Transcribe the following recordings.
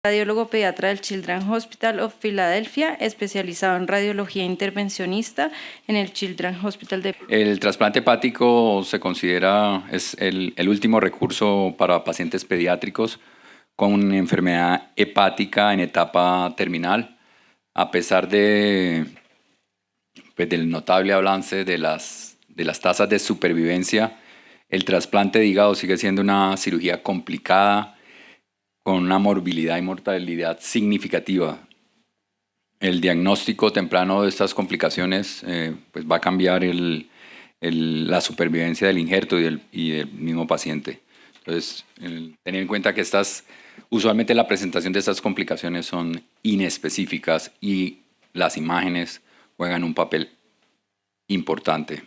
radiólogo pediatra del Children's Hospital of Philadelphia, especializado en radiología intervencionista en el Children's Hospital de... El trasplante hepático se considera es el último recurso para pacientes pediátricos con enfermedad hepática en etapa terminal, a pesar del notable avance de las tasas de supervivencia. El trasplante de hígado sigue siendo una cirugía complicada, con una morbilidad y mortalidad significativa. El diagnóstico temprano de estas complicaciones pues va a cambiar la supervivencia del injerto y del mismo paciente. Entonces, tener en cuenta que usualmente la presentación de estas complicaciones son inespecíficas y las imágenes juegan un papel importante.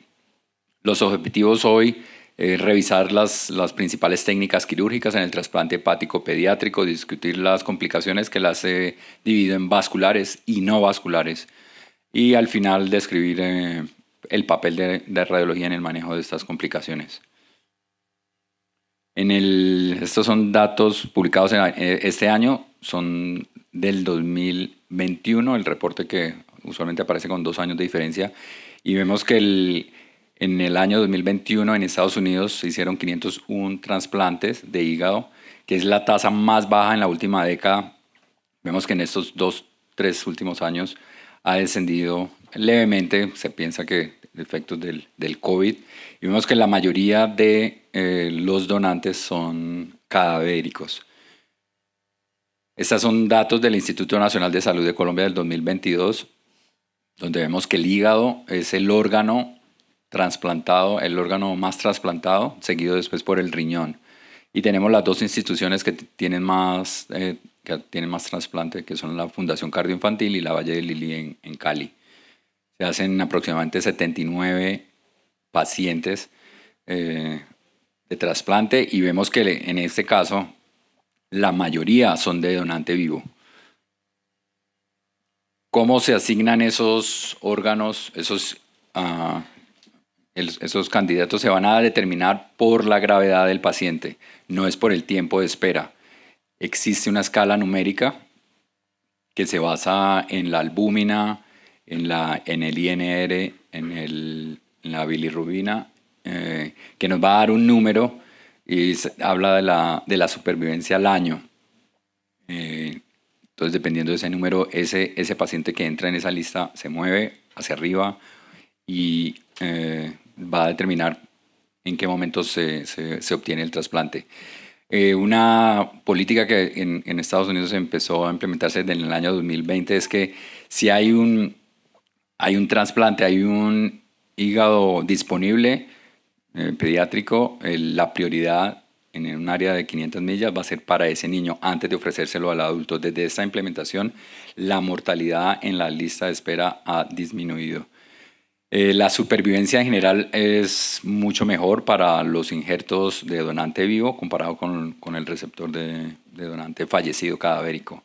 Los objetivos hoy revisar las principales técnicas quirúrgicas en el trasplante hepático pediátrico, discutir las complicaciones que las he dividido en vasculares y no vasculares y al final describir el papel de radiología en el manejo de estas complicaciones. Estos son datos publicados este año, son del 2021, el reporte que usualmente aparece con 2 años de diferencia, y vemos que en el año 2021 en Estados Unidos se hicieron 501 trasplantes de hígado, que es la tasa más baja en la última década. Vemos que en estos 2-3 últimos años ha descendido levemente, se piensa que efectos del COVID, y vemos que la mayoría de los donantes son cadavéricos. Estos son datos del Instituto Nacional de Salud de Colombia del 2022, donde vemos que el hígado es el órgano trasplantado, el órgano más trasplantado, seguido después por el riñón. Y tenemos las 2 instituciones que tienen más trasplante, que son la Fundación Cardioinfantil y la Valle de Lili en Cali. Se hacen aproximadamente 79 pacientes de trasplante y vemos que en este caso la mayoría son de donante vivo. ¿Cómo se asignan esos órganos? Esos candidatos se van a determinar por la gravedad del paciente, no es por el tiempo de espera. Existe una escala numérica que se basa en la albúmina, en el INR, en la bilirrubina, que nos va a dar un número y habla de la supervivencia al año. Entonces, dependiendo de ese número, ese paciente que entra en esa lista se mueve hacia arriba y va a determinar en qué momento se obtiene el trasplante. Una política que en Estados Unidos empezó a implementarse en el año 2020 es que si hay un trasplante, hay un hígado disponible pediátrico, la prioridad en un área de 500 millas va a ser para ese niño antes de ofrecérselo al adulto. Desde esta implementación, la mortalidad en la lista de espera ha disminuido. La supervivencia en general es mucho mejor para los injertos de donante vivo comparado con el receptor de donante fallecido cadavérico.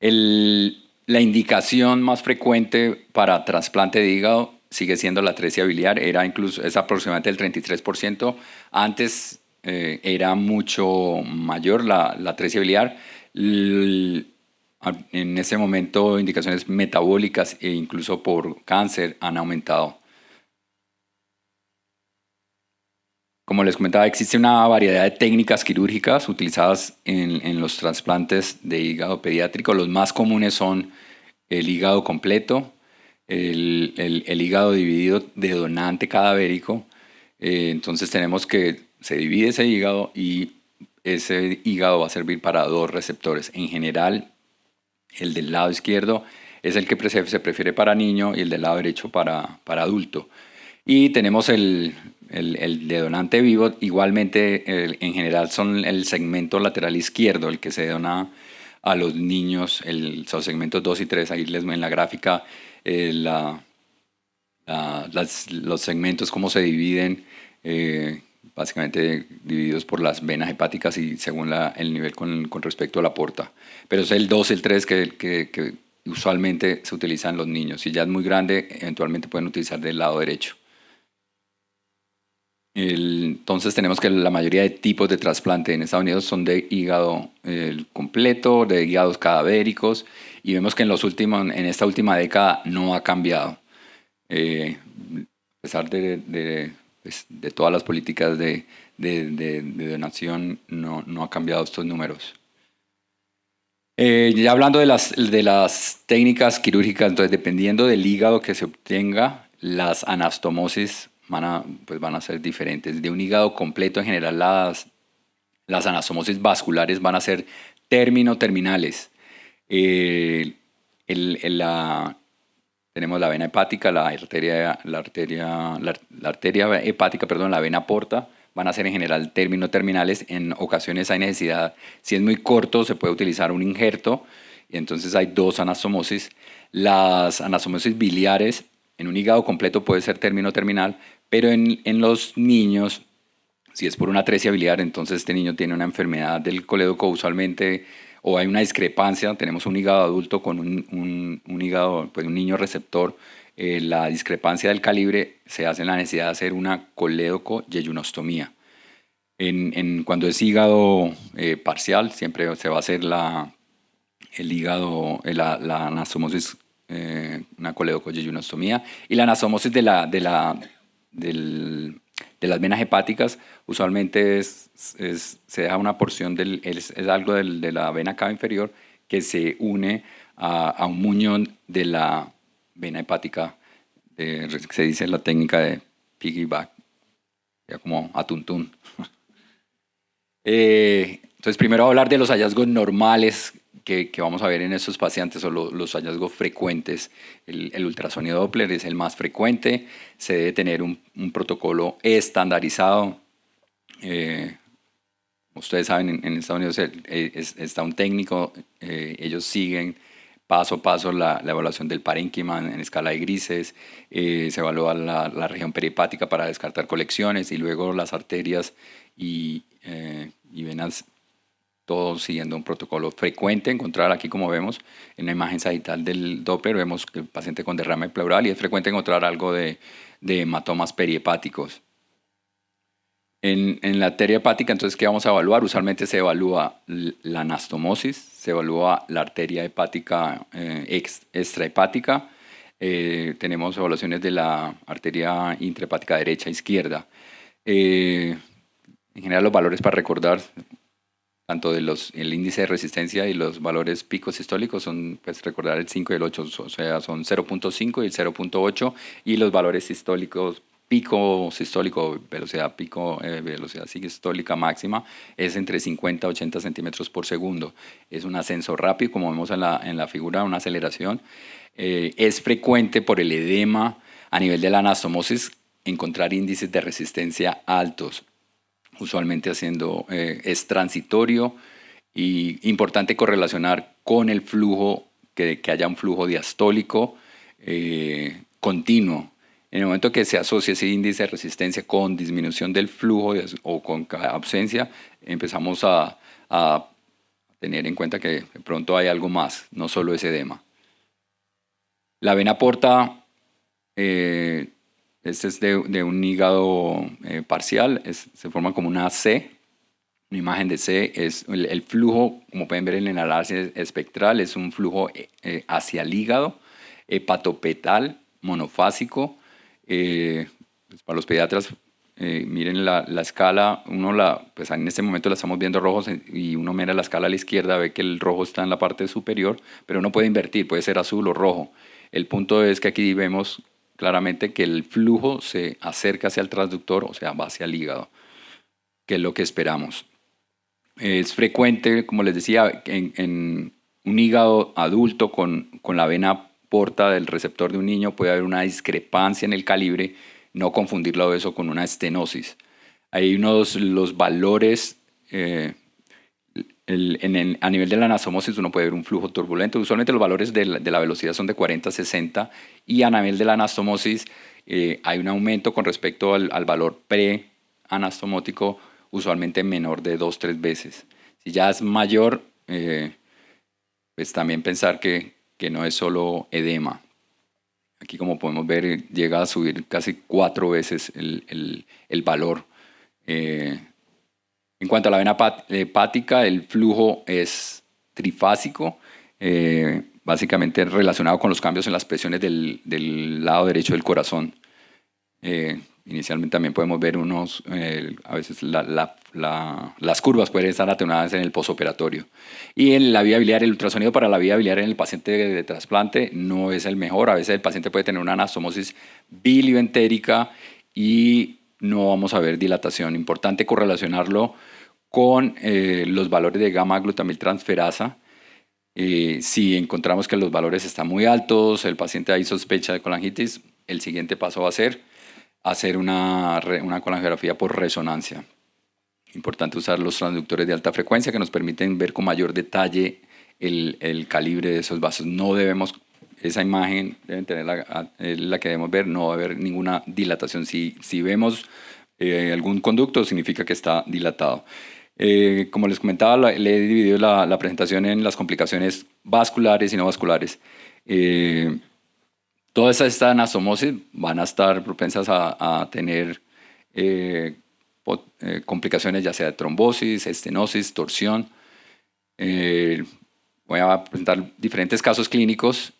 La indicación más frecuente para trasplante de hígado sigue siendo la atresia biliar, es aproximadamente el 33%. Antes era mucho mayor la atresia biliar. En ese momento, indicaciones metabólicas e incluso por cáncer han aumentado. Como les comentaba, existe una variedad de técnicas quirúrgicas utilizadas en los trasplantes de hígado pediátrico. Los más comunes son el hígado completo, el hígado dividido de donante cadavérico. Entonces tenemos que se divide ese hígado y ese hígado va a servir para 2 receptores. En general, el del lado izquierdo es el que se prefiere para niño y el del lado derecho para adulto. Y tenemos el de donante vivo, igualmente en general son el segmento lateral izquierdo, el que se dona a los niños, son segmentos 2 y 3, ahí les ven en la gráfica los segmentos, cómo se dividen, básicamente divididos por las venas hepáticas y según el nivel con respecto a la porta. Pero es el 2 y el 3 que usualmente se utilizan en los niños. Si ya es muy grande, eventualmente pueden utilizar del lado derecho. Entonces tenemos que la mayoría de tipos de trasplante en Estados Unidos son de hígado completo, de hígados cadavéricos, y vemos que en esta última década no ha cambiado. A pesar pues, de todas las políticas de donación, no ha cambiado estos números. Ya hablando de las técnicas quirúrgicas, entonces dependiendo del hígado que se obtenga, las anastomosis pues van a ser diferentes. De un hígado completo, en general, las anastomosis vasculares van a ser terminales. Eh, tenemos la vena hepática, la arteria hepática, perdón, la vena porta, van a ser en general terminales. En ocasiones hay necesidad, si es muy corto, se puede utilizar un injerto, y entonces hay dos anastomosis. Las anastomosis biliares en un hígado completo puede ser terminal, pero en los niños, si es por una atresia biliar, entonces este niño tiene una enfermedad del colédoco usualmente, o hay una discrepancia, tenemos un hígado adulto con un hígado, pues un niño receptor, la discrepancia del calibre se hace en la necesidad de hacer una colédoco-yeyunostomía. Cuando es hígado parcial, siempre se va a hacer el hígado, la anastomosis, una colédoco-yeyunostomía, y la anastomosis de las venas hepáticas usualmente se deja una porción es algo de la vena cava inferior que se une a un muñón de la vena hepática, se dice la técnica de piggyback, ya como atuntún. Entonces primero voy a hablar de los hallazgos normales que vamos a ver en estos pacientes, o los hallazgos frecuentes. El ultrasonido Doppler es el más frecuente, se debe tener un protocolo estandarizado. Ustedes saben, en Estados Unidos está un técnico, ellos siguen paso a paso la evaluación del parénquima en escala de grises, se evalúa la región perihepática para descartar colecciones, y luego las arterias y venas, todo siguiendo un protocolo frecuente. Encontrar aquí, como vemos en la imagen sagital del Doppler, vemos que el paciente con derrame pleural, y es frecuente encontrar algo de hematomas perihepáticos. En la arteria hepática, entonces, ¿qué vamos a evaluar? Usualmente se evalúa la anastomosis, se evalúa la arteria hepática extrahepática, tenemos evaluaciones de la arteria intrahepática derecha e izquierda. En general, los valores para recordar, tanto el índice de resistencia y los valores picos sistólicos, son, pues, recordar el 5 y el 8, o sea, son 0.5 y el 0.8, y los valores sistólicos, pico sistólico, velocidad pico, velocidad sistólica máxima, es entre 50 y 80 centímetros por segundo. Es un ascenso rápido, como vemos en la figura, una aceleración. Es frecuente por el edema a nivel de la anastomosis encontrar índices de resistencia altos, usualmente es transitorio, y importante correlacionar con el flujo, que haya un flujo diastólico continuo. En el momento que se asocia ese índice de resistencia con disminución del flujo o con ausencia, empezamos a tener en cuenta que de pronto hay algo más, no solo ese edema. La vena porta, este es de un hígado parcial, se forma como una C, una imagen de C. Es el flujo, como pueden ver en el análisis espectral, es un flujo hacia el hígado, hepatopetal, monofásico. Pues para los pediatras, miren la escala, pues en este momento la estamos viendo rojos, y uno mira la escala a la izquierda, ve que el rojo está en la parte superior, pero uno puede invertir, puede ser azul o rojo. El punto es que aquí vemos claramente que el flujo se acerca hacia el transductor, o sea, va hacia el hígado, que es lo que esperamos. Es frecuente, como les decía, en un hígado adulto con la vena porta del receptor de un niño puede haber una discrepancia en el calibre, no confundirlo eso con una estenosis. Hay los valores, a nivel de la anastomosis uno puede ver un flujo turbulento. Usualmente los valores de la velocidad son de 40 a 60, y a nivel de la anastomosis hay un aumento con respecto al valor pre-anastomótico, usualmente menor de 2-3 veces. Si ya es mayor, pues también pensar que no es solo edema. Aquí, como podemos ver, llega a subir casi 4 veces el valor En cuanto a la vena hepática, el flujo es trifásico, básicamente relacionado con los cambios en las presiones del lado derecho del corazón. Inicialmente también podemos ver a veces las curvas pueden estar atenuadas en el posoperatorio. Y en la vía biliar, el ultrasonido para la vía biliar en el paciente de trasplante no es el mejor. A veces el paciente puede tener una anastomosis bilioentérica y no vamos a ver dilatación. Importante correlacionarlo con los valores de gamma glutamiltransferasa. Si encontramos que los valores están muy altos, el paciente hay sospecha de colangitis, el siguiente paso va a ser hacer una colangiografía por resonancia. Importante usar los transductores de alta frecuencia que nos permiten ver con mayor detalle el calibre de esos vasos. No debemos, esa imagen deben tener la que debemos ver, no va a haber ninguna dilatación. Si vemos algún conducto, significa que está dilatado. Como les comentaba, le he dividido la presentación en las complicaciones vasculares y no vasculares. Todas estas anastomosis van a estar propensas a tener complicaciones ya sea de trombosis, estenosis, torsión. Voy a presentar diferentes casos clínicos.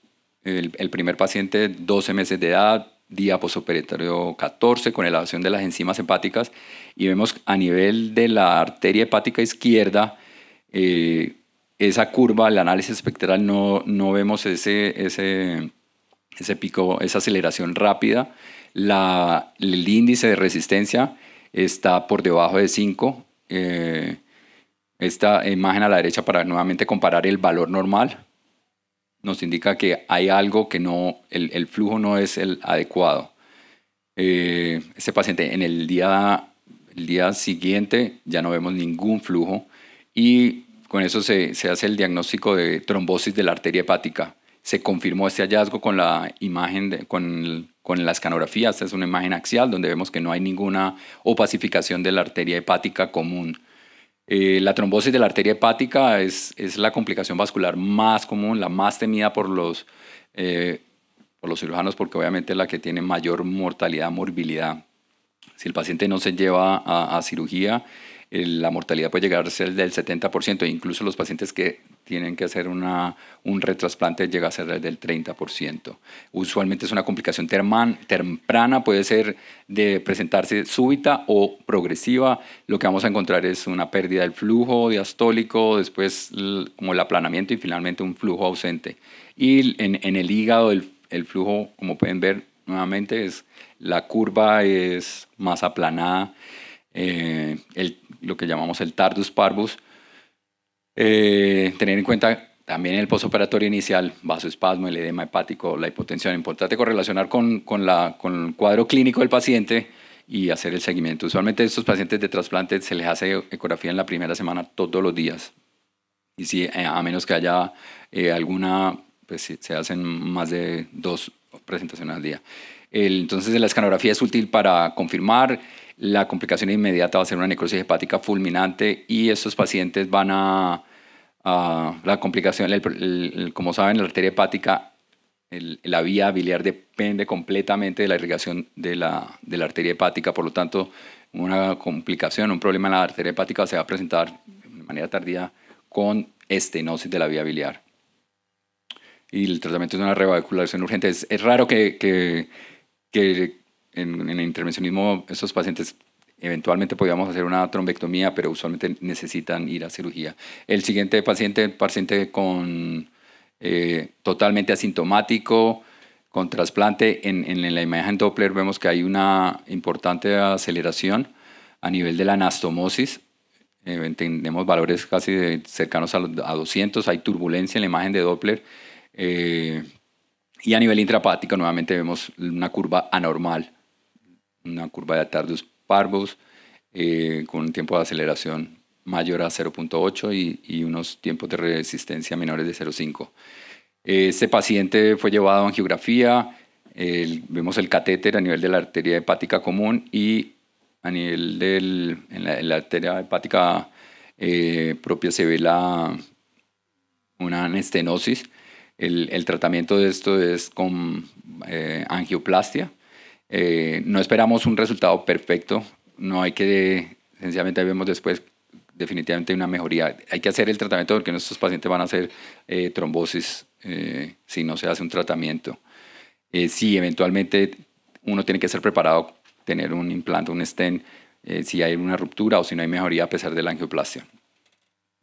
El primer paciente, 12 meses de edad, día posoperatorio 14, con elevación de las enzimas hepáticas. Y vemos a nivel de la arteria hepática izquierda, esa curva, el análisis espectral, no vemos ese pico, esa aceleración rápida. El índice de resistencia está por debajo de 5. Esta imagen a la derecha, para nuevamente comparar el valor normal, nos indica que hay algo que el flujo no es el adecuado. Este paciente en el día siguiente ya no vemos ningún flujo y con eso se hace el diagnóstico de trombosis de la arteria hepática. Se confirmó este hallazgo con la imagen, con la escanografía. Esta es una imagen axial donde vemos que no hay ninguna opacificación de la arteria hepática común. La trombosis de la arteria hepática es la complicación vascular más común, la más temida por los cirujanos, porque obviamente es la que tiene mayor mortalidad, morbilidad. Si el paciente no se lleva a cirugía, la mortalidad puede llegar a ser del 70%, incluso los pacientes que tienen que hacer un retrasplante llega a ser del 30%. Usualmente es una complicación temprana, puede ser de presentarse súbita o progresiva. Lo que vamos a encontrar es una pérdida del flujo diastólico, después como el aplanamiento y finalmente un flujo ausente. Y en el hígado el flujo, como pueden ver nuevamente, la curva es más aplanada. Lo que llamamos el tardus parvus. Tener en cuenta también el posoperatorio inicial, vasoespasmo, el edema hepático, la hipotensión. Importante correlacionar con el cuadro clínico del paciente y hacer el seguimiento. Usualmente a estos pacientes de trasplante se les hace ecografía en la primera semana todos los días. Y si a menos que haya alguna, pues se hacen más de 2 presentaciones al día. Entonces la escanografía es útil para confirmar. La complicación inmediata va a ser una necrosis hepática fulminante y estos pacientes van a la complicación, como saben, la arteria hepática, la vía biliar depende completamente de la irrigación de la arteria hepática. Por lo tanto, una complicación, un problema en la arteria hepática se va a presentar de manera tardía con estenosis de la vía biliar. Y el tratamiento es una revascularización urgente. Es raro que en el intervencionismo estos pacientes eventualmente podríamos hacer una trombectomía, pero usualmente necesitan ir a cirugía. El siguiente paciente totalmente asintomático, con trasplante. En la imagen Doppler vemos que hay una importante aceleración a nivel de la anastomosis. Tenemos valores casi cercanos a 200, hay turbulencia en la imagen de Doppler. Y a nivel intrahepático nuevamente vemos una curva anormal, una curva de tardus parvus con un tiempo de aceleración mayor a 0.8 y unos tiempos de resistencia menores de 0.5. Este paciente fue llevado a angiografía, vemos el catéter a nivel de la arteria hepática común y a nivel de la arteria hepática propia se ve una estenosis. El tratamiento de esto es con angioplastia. No esperamos un resultado perfecto no hay que, sencillamente vemos después definitivamente una mejoría. Hay que hacer el tratamiento porque nuestros pacientes van a hacer trombosis si no se hace un tratamiento. Sí, eventualmente uno tiene que ser preparado, tener un implante, un stent, si hay una ruptura o si no hay mejoría a pesar de la angioplastia.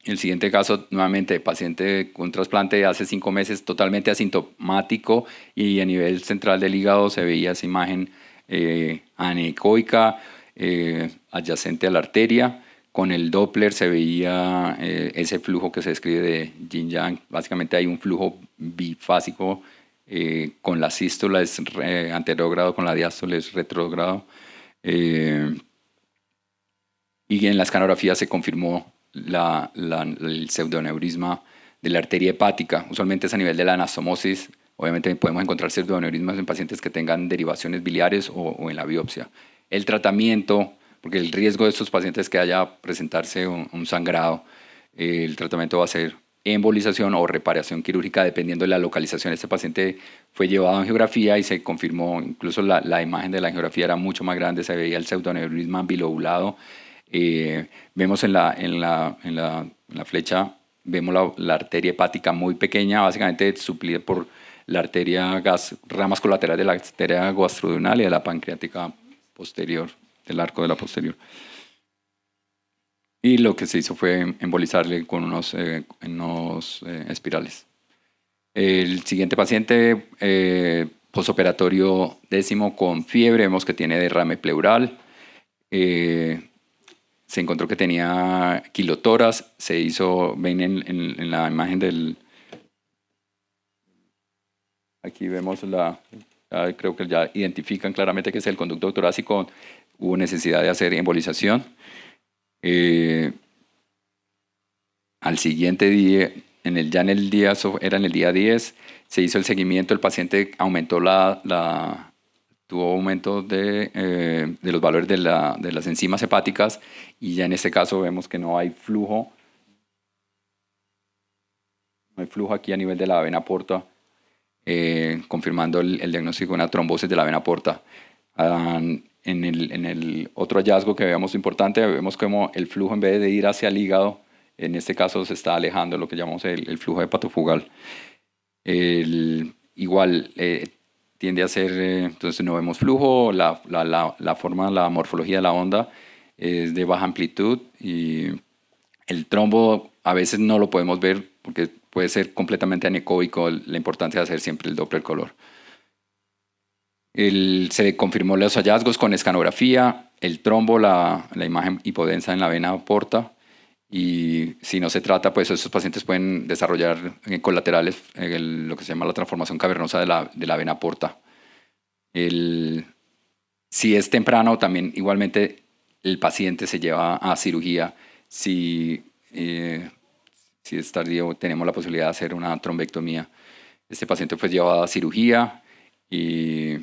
El siguiente caso, nuevamente, paciente con trasplante hace 5 meses, totalmente asintomático y a nivel central del hígado se veía esa imagen anecoica adyacente a la arteria. Con el Doppler se veía ese flujo que se describe de yin-yang. Básicamente hay un flujo bifásico con la sístula es anterógrado, con la diástole es retrógrado. Y en la escanografía se confirmó el pseudoneurisma de la arteria hepática. Usualmente es a nivel de la anastomosis. Obviamente podemos encontrar pseudoneurismas en pacientes que tengan derivaciones biliares o en la biopsia. El tratamiento, porque el riesgo de estos pacientes es que haya presentarse un sangrado, el tratamiento va a ser embolización o reparación quirúrgica dependiendo de la localización. Este paciente fue llevado a angiografía y se confirmó, incluso la imagen de la angiografía era mucho más grande, se veía el pseudoneurisma bilobulado. Vemos en la flecha, vemos la arteria hepática muy pequeña, básicamente suplida por la arteria ramas colaterales de la arteria gastroduodenal y de la pancreática posterior, del arco de la posterior. Y lo que se hizo fue embolizarle con unos espirales. El siguiente paciente, posoperatorio 10º con fiebre, vemos que tiene derrame pleural. Se encontró que tenía quilotoras, se hizo, ven en la imagen del... Aquí vemos creo que ya identifican claramente que es el conducto torácico, hubo necesidad de hacer embolización. Al siguiente día, era en el día 10, se hizo el seguimiento, el paciente aumentó tuvo aumento de los valores de las enzimas hepáticas y ya en este caso vemos que no hay flujo. No hay flujo aquí a nivel de la vena porta, confirmando el diagnóstico de una trombosis de la vena porta. En el otro hallazgo que veamos importante, vemos como el flujo en vez de ir hacia el hígado, en este caso se está alejando, lo que llamamos el flujo hepatofugal. Igual tiende a ser, entonces no vemos flujo, la forma, la morfología de la onda es de baja amplitud y el trombo a veces no lo podemos ver porque puede ser completamente anecoico, la importancia de hacer siempre el Doppler color. Se confirmó los hallazgos con escanografía, el trombo, la imagen hipodensa en la vena porta, y si no se trata, pues estos pacientes pueden desarrollar colaterales, lo que se llama la transformación cavernosa de la vena porta. Si es temprano, también igualmente el paciente se lleva a cirugía. Si es tardío, tenemos la posibilidad de hacer una trombectomía. Este paciente fue llevado a cirugía y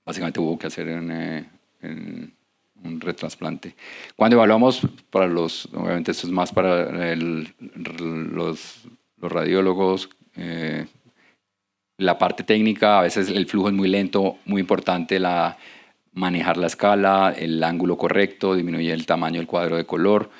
básicamente hubo que hacer un retrasplante. Cuando evaluamos obviamente esto es más para los radiólogos, la parte técnica, a veces el flujo es muy lento, muy importante manejar la escala, el ángulo correcto, disminuir el tamaño del cuadro de color,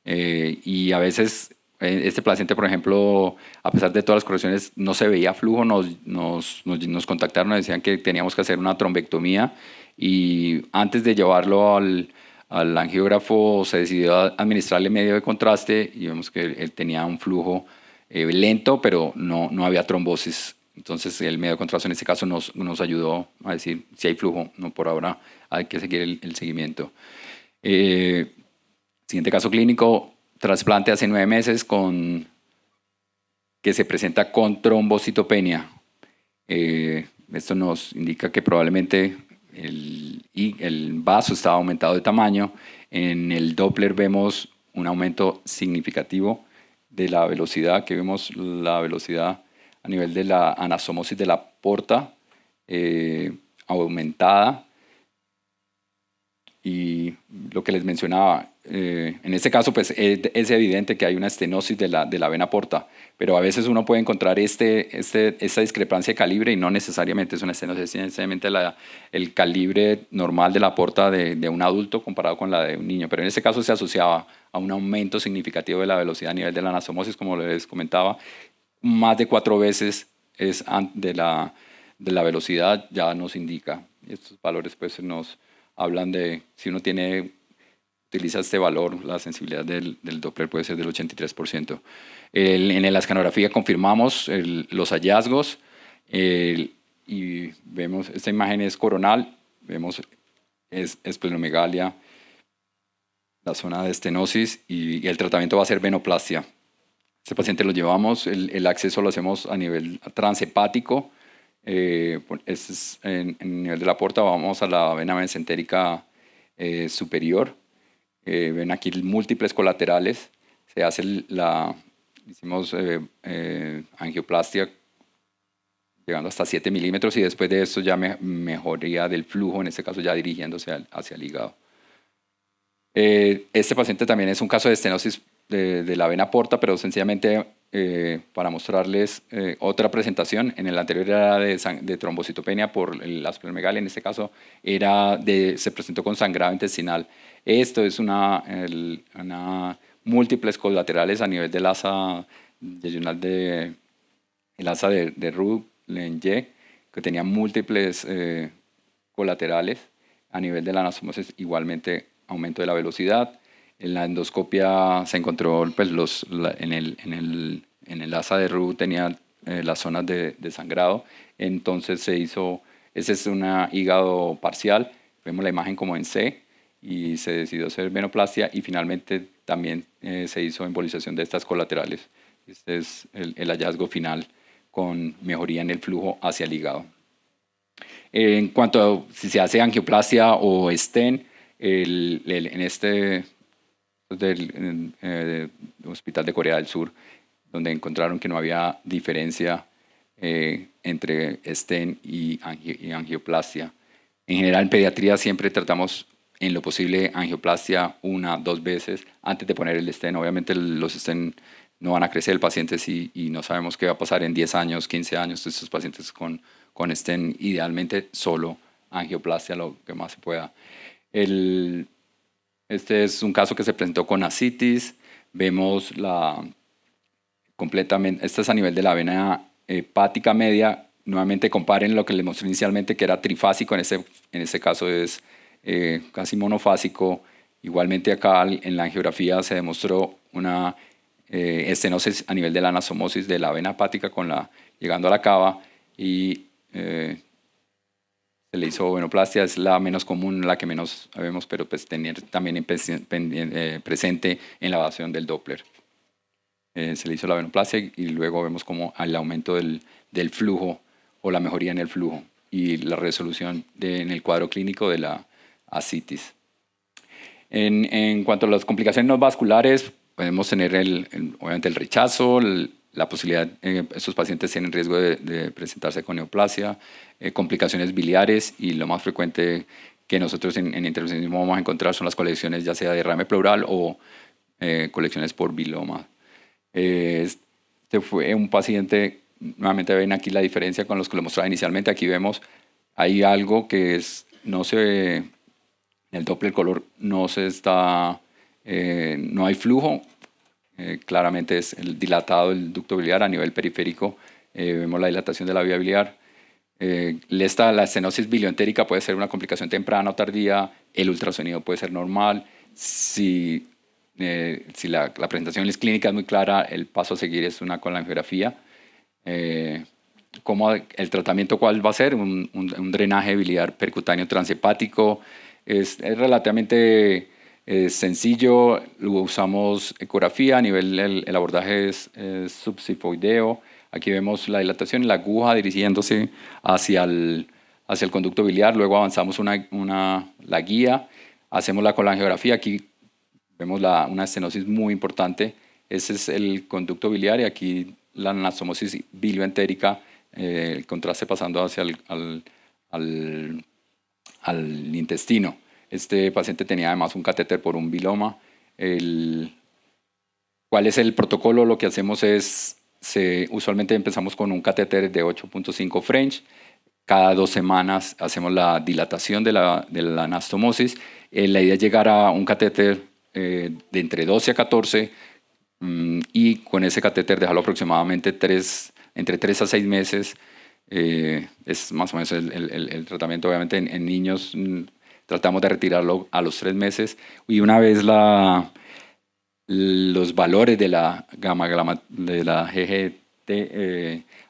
y a veces este paciente, por ejemplo, a pesar de todas las correcciones, no se veía flujo, nos contactaron, nos decían que teníamos que hacer una trombectomía y antes de llevarlo al angiógrafo se decidió administrarle medio de contraste y vemos que él tenía un flujo lento, pero no había trombosis. Entonces el medio de contraste en este caso nos ayudó a decir si hay flujo, no por ahora hay que seguir el seguimiento. Siguiente caso clínico, trasplante hace 9 meses que se presenta con trombocitopenia. Esto nos indica que probablemente el vaso estaba aumentado de tamaño. En el Doppler vemos un aumento significativo de la velocidad, que vemos la velocidad a nivel de la anastomosis de la porta aumentada. Y lo que les mencionaba, en este caso, pues es evidente que hay una estenosis de la vena porta, pero a veces uno puede encontrar esta discrepancia de calibre y no necesariamente es una estenosis, es necesariamente el calibre normal de la porta de un adulto comparado con la de un niño. Pero en este caso se asociaba a un aumento significativo de la velocidad a nivel de la anastomosis, como les comentaba, más de 4 veces de la velocidad ya nos indica. Estos valores pues nos hablan de si uno utiliza este valor, la sensibilidad del Doppler puede ser del 83%. En la escanografía confirmamos los hallazgos y vemos, esta imagen es coronal, vemos esplenomegalia, la zona de estenosis y el tratamiento va a ser venoplastia. Este paciente lo llevamos, el acceso lo hacemos a nivel transhepático, este es en nivel de la porta, vamos a la vena mesentérica superior. Ven aquí múltiples colaterales, se hace hicimos angioplastia llegando hasta 7 milímetros y después de esto ya mejoría del flujo, en este caso ya dirigiéndose hacia el hígado. Este paciente también es un caso de estenosis de la vena porta, pero sencillamente para mostrarles otra presentación, en el anterior era de trombocitopenia por la esplenomegalia, en este caso se presentó con sangrado intestinal. Esto es una múltiples colaterales a nivel del asa de Roux-Lengerie, que tenía múltiples colaterales a nivel de la anastomosis, igualmente aumento de la velocidad. En la endoscopia se encontró pues, en el asa de Roux tenía las zonas de sangrado, entonces ese es un hígado parcial, vemos la imagen como en C, y se decidió hacer venoplastia y finalmente también se hizo embolización de estas colaterales. Este es el hallazgo final con mejoría en el flujo hacia el hígado. En cuanto a si se hace angioplastia o stent, en este Hospital de Corea del Sur, donde encontraron que no había diferencia entre stent y angioplastia. En general, en pediatría siempre tratamos en lo posible angioplastia 1 o 2 veces antes de poner el stent. Obviamente los stent no van a crecer el paciente y no sabemos qué va a pasar en 10 años, 15 años. Estos pacientes con stent, idealmente solo angioplastia lo que más se pueda. Este es un caso que se presentó con ascitis. Vemos esto es a nivel de la vena hepática media. Nuevamente comparen lo que les mostré inicialmente, que era trifásico, en este caso es casi monofásico. Igualmente acá en la angiografía se demostró una estenosis a nivel de la anastomosis de la vena hepática llegando a la cava y se le hizo venoplastia, es la menos común, la que menos vemos, pero pues tener también presente en la evaluación del Doppler. Se le hizo la venoplastia y luego vemos como el aumento del flujo o la mejoría en el flujo y la resolución en el cuadro clínico de la ascitis. En cuanto a las complicaciones no vasculares, podemos tener obviamente el rechazo, la posibilidad, estos pacientes tienen riesgo de presentarse con neoplasia, complicaciones biliares y lo más frecuente que nosotros en intervencionismo vamos a encontrar son las colecciones ya sea de derrame pleural o colecciones por biloma. Este fue un paciente, nuevamente ven aquí la diferencia con los que lo mostraba inicialmente, aquí vemos, hay algo que no se ve, en el Doppler color no hay flujo, claramente es dilatado el ducto biliar a nivel periférico, vemos la dilatación de la vía biliar. La estenosis bilioentérica puede ser una complicación temprana o tardía, el ultrasonido puede ser normal. Si la presentación clínica es muy clara, el paso a seguir es una colangiografía. ¿Cómo el tratamiento cuál va a ser? Un drenaje biliar percutáneo transhepático. Es relativamente sencillo, usamos ecografía, a nivel el abordaje es subsifoideo. Aquí vemos la dilatación, la aguja dirigiéndose hacia el conducto biliar, luego avanzamos la guía, hacemos la colangiografía, aquí vemos una estenosis muy importante, ese es el conducto biliar y aquí la anastomosis bilioentérica, el contraste pasando hacia al intestino. Este paciente tenía además un catéter por un biloma ¿Cuál es el protocolo? Lo que hacemos es, usualmente empezamos con un catéter de 8.5 French. Cada 2 semanas hacemos la dilatación de la anastomosis. La idea es llegar a un catéter de entre 12 a 14 y con ese catéter dejarlo aproximadamente entre 3 a 6 meses. Es más o menos el tratamiento. Obviamente en niños tratamos de retirarlo a los 3 meses y una vez los valores de la de la GGT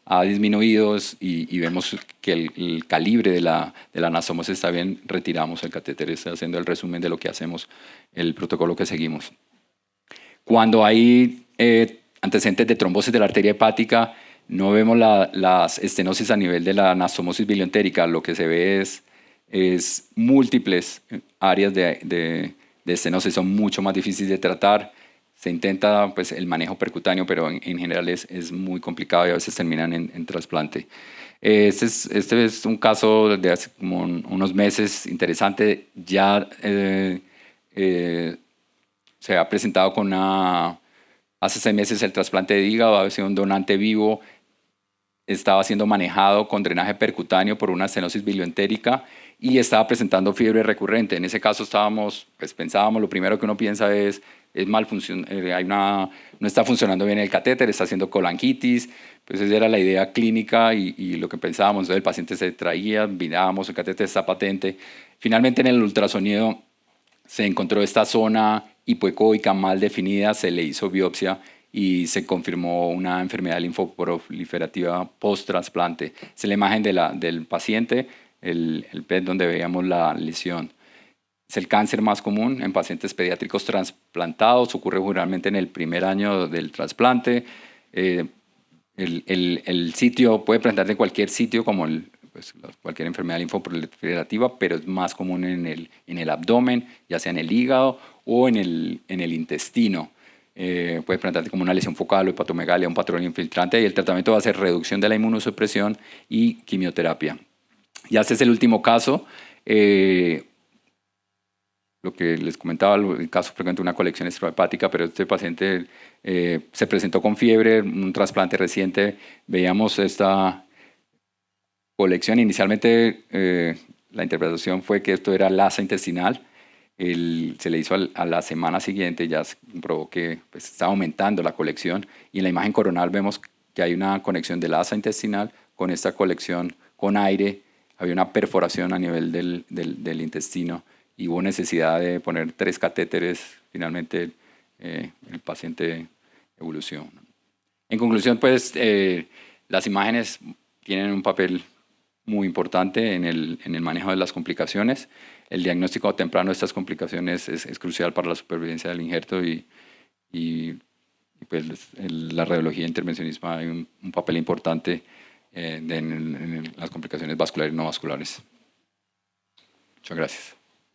ha disminuido y vemos que el calibre de la anastomosis está bien, retiramos el catéter. Estoy haciendo el resumen de lo que hacemos, el protocolo que seguimos. Cuando hay antecedentes de trombosis de la arteria hepática, no vemos las estenosis a nivel de la anastomosis bilioentérica. Lo que se ve es múltiples áreas de estenosis, son mucho más difíciles de tratar. Se intenta pues, el manejo percutáneo, pero en general es muy complicado y a veces terminan en trasplante. Este es un caso de hace como unos meses interesante. Ya se ha presentado hace 6 meses el trasplante de hígado, ha sido un donante vivo, estaba siendo manejado con drenaje percutáneo por una estenosis bilioentérica y estaba presentando fiebre recurrente. En ese caso pensábamos, lo primero que uno piensa es no está funcionando bien el catéter, está haciendo colangitis. Pues esa era la idea clínica y lo que pensábamos. Entonces el paciente se traía, mirábamos, el catéter está patente. Finalmente en el ultrasonido se encontró esta zona hipoecoica mal definida, se le hizo biopsia y se confirmó una enfermedad linfoproliferativa post-trasplante. Es la imagen del paciente, el PET donde veíamos la lesión. Es el cáncer más común en pacientes pediátricos trasplantados, ocurre generalmente en el primer año del trasplante. El sitio puede presentarse en cualquier sitio como cualquier enfermedad linfoproliferativa, pero es más común en el abdomen, ya sea en el hígado o en el intestino. Puede presentarse como una lesión focal o hepatomegalia, un patrón infiltrante, y el tratamiento va a ser reducción de la inmunosupresión y quimioterapia. Y este es el último caso. Lo que les comentaba, el caso frecuente de una colección extrahepática, pero este paciente se presentó con fiebre, un trasplante reciente. Veíamos esta colección. Inicialmente la interpretación fue que esto era lasa intestinal. Se le hizo a la semana siguiente, ya se comprobó que pues, está aumentando la colección. Y en la imagen coronal vemos que hay una conexión de lasa intestinal con esta colección con aire. Había una perforación a nivel del intestino y hubo necesidad de poner 3 catéteres. Finalmente el paciente evolucionó. En conclusión, pues las imágenes tienen un papel muy importante en el manejo de las complicaciones. El diagnóstico temprano de estas complicaciones es crucial para la supervivencia del injerto y pues la radiología intervencionismo hay un papel importante en las complicaciones vasculares y no vasculares. Muchas gracias.